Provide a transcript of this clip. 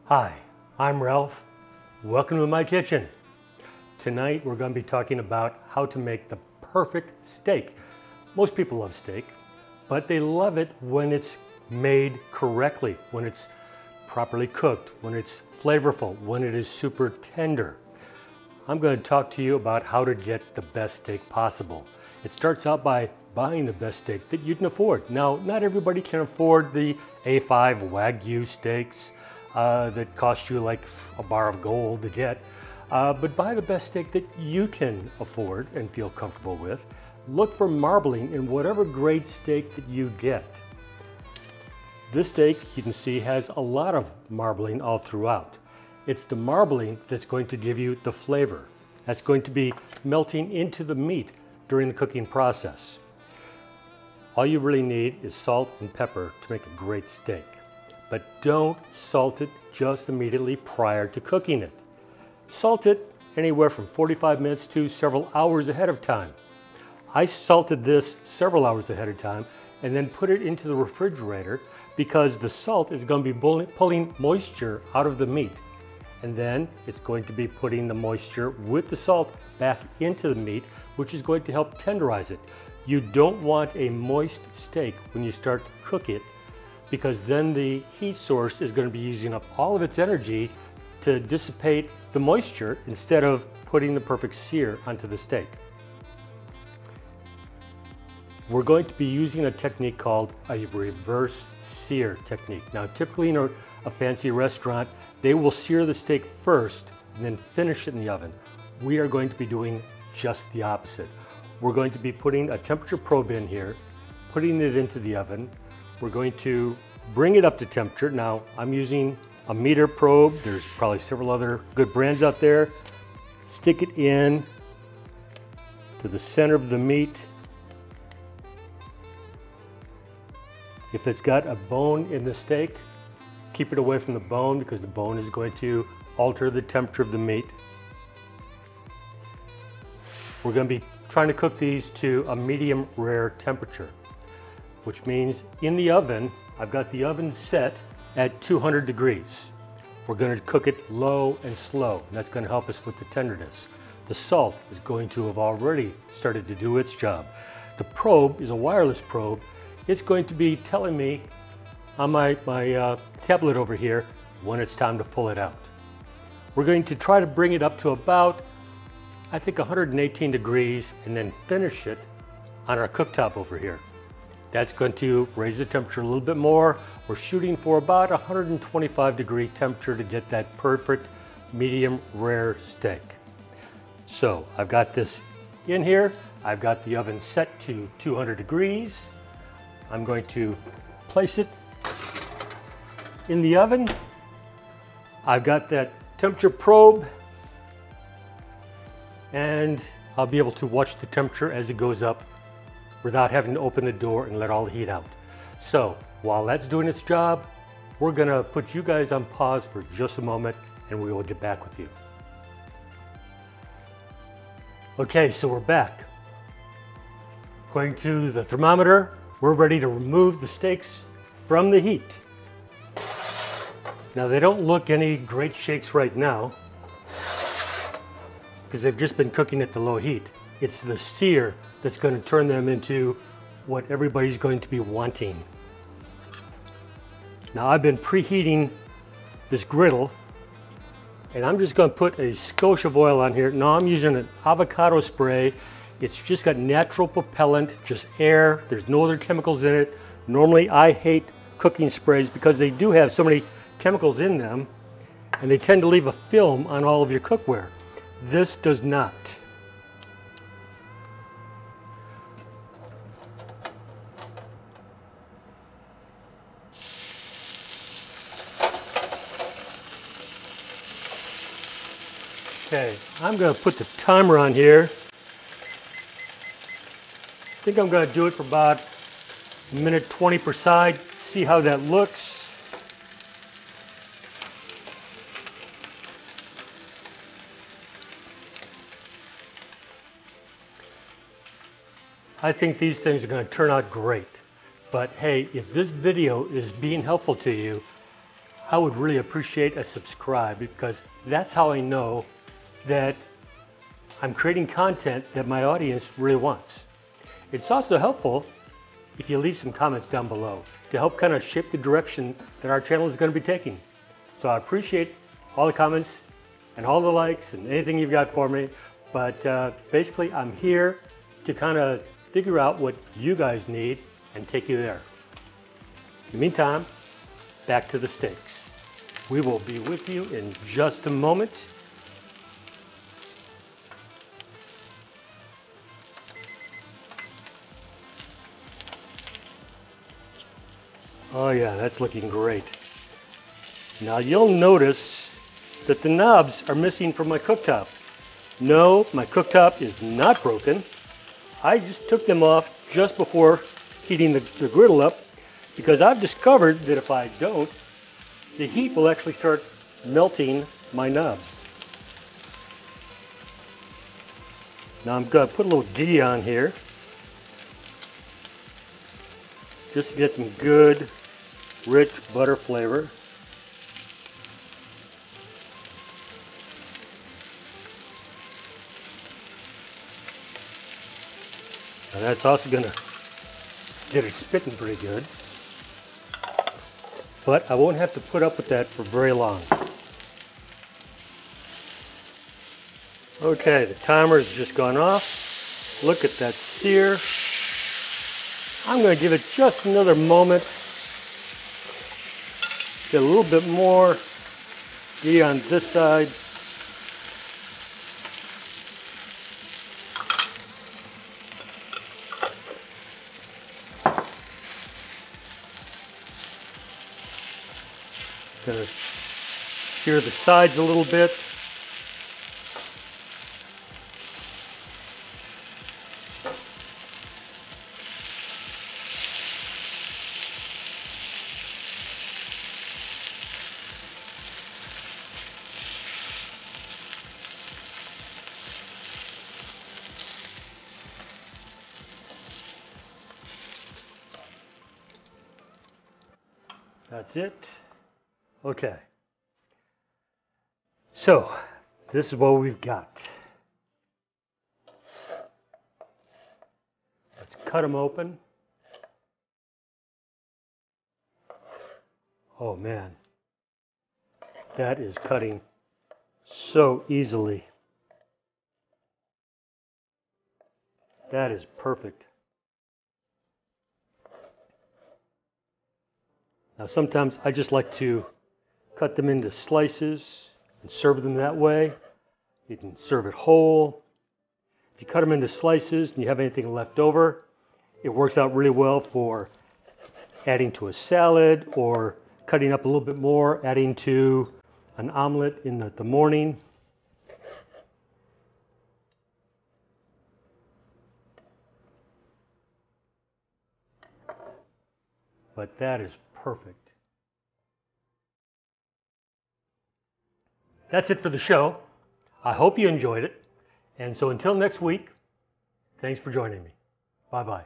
Hi, I'm Ralph. Welcome to my kitchen. Tonight we're going to be talking about how to make the perfect steak. Most people love steak, but they love it when it's made correctly, when it's properly cooked, when it's flavorful, when it is super tender. I'm going to talk to you about how to get the best steak possible. It starts out by buying the best steak that you can afford. Now, not everybody can afford the A5 Wagyu steaks that cost you like a bar of gold to get, but buy the best steak that you can afford and feel comfortable with. Look for marbling in whatever grade steak that you get. This steak, you can see, has a lot of marbling all throughout. It's the marbling that's going to give you the flavor. That's going to be melting into the meat during the cooking process. All you really need is salt and pepper to make a great steak. But don't salt it just immediately prior to cooking it. Salt it anywhere from 45 minutes to several hours ahead of time. I salted this several hours ahead of time and then put it into the refrigerator because the salt is going to be pulling moisture out of the meat. And then it's going to be putting the moisture with the salt back into the meat, which is going to help tenderize it. You don't want a moist steak when you start to cook it, because then the heat source is going to be using up all of its energy to dissipate the moisture instead of putting the perfect sear onto the steak. We're going to be using a technique called a reverse sear technique. Now, typically in a fancy restaurant, they will sear the steak first and then finish it in the oven. We are going to be doing just the opposite. We're going to be putting a temperature probe in here, putting it into the oven. We're going to bring it up to temperature. Now, I'm using a meter probe. There's probably several other good brands out there. Stick it in to the center of the meat. If it's got a bone in the steak, keep it away from the bone because the bone is going to alter the temperature of the meat. We're going to be trying to cook these to a medium rare temperature, which means in the oven, I've got the oven set at 200 degrees. We're going to cook it low and slow, and that's going to help us with the tenderness. The salt is going to have already started to do its job. The probe is a wireless probe. It's going to be telling me on my tablet over here when it's time to pull it out. We're going to try to bring it up to about, I think, 118 degrees and then finish it on our cooktop over here. That's going to raise the temperature a little bit more. We're shooting for about 125 degree temperature to get that perfect medium rare steak. So I've got this in here. I've got the oven set to 200 degrees. I'm going to place it in the oven. I've got that temperature probe, and I'll be able to watch the temperature as it goes up without having to open the door and let all the heat out. So while that's doing its job, we're gonna put you guys on pause for just a moment and we will get back with you. Okay, so we're back. Going to the thermometer, we're ready to remove the steaks from the heat. Now, they don't look any great shakes right now because they've just been cooking at the low heat. It's the sear that's going to turn them into what everybody's going to be wanting. Now, I've been preheating this griddle, and I'm just going to put a skosh of oil on here. Now, I'm using an avocado spray. It's just got natural propellant, just air. There's no other chemicals in it. Normally, I hate cooking sprays because they do have so many chemicals in them, and they tend to leave a film on all of your cookware. This does not. Okay, I'm going to put the timer on here. I think I'm going to do it for about a minute 20 per side, see how that looks. I think these things are going to turn out great. But hey, if this video is being helpful to you, I would really appreciate a subscribe, because that's how I know that I'm creating content that my audience really wants. It's also helpful if you leave some comments down below to help kind of shape the direction that our channel is going to be taking. So I appreciate all the comments and all the likes and anything you've got for me. But basically, I'm here to kind of figure out what you guys need and take you there. In the meantime, back to the steaks. We will be with you in just a moment. Oh yeah, that's looking great. Now you'll notice that the knobs are missing from my cooktop. No, my cooktop is not broken. I just took them off just before heating the griddle up, because I've discovered that if I don't, the heat will actually start melting my knobs. Now I'm going to put a little ghee on here, just to get some good, rich butter flavor. And that's also going to get it spitting pretty good. But I won't have to put up with that for very long. Okay, the timer has just gone off. Look at that sear. I'm going to give it just another moment. Get a little bit more ghee on this side. Going to sear the sides a little bit. That's it. Okay. So, this is what we've got. Let's cut them open. Oh man, that is cutting so easily. That is perfect. Now sometimes I just like to cut them into slices and serve them that way. You can serve it whole. If you cut them into slices and you have anything left over, it works out really well for adding to a salad, or cutting up a little bit more, adding to an omelet in the morning. But that is perfect. That's it for the show. I hope you enjoyed it. And so until next week, thanks for joining me. Bye-bye.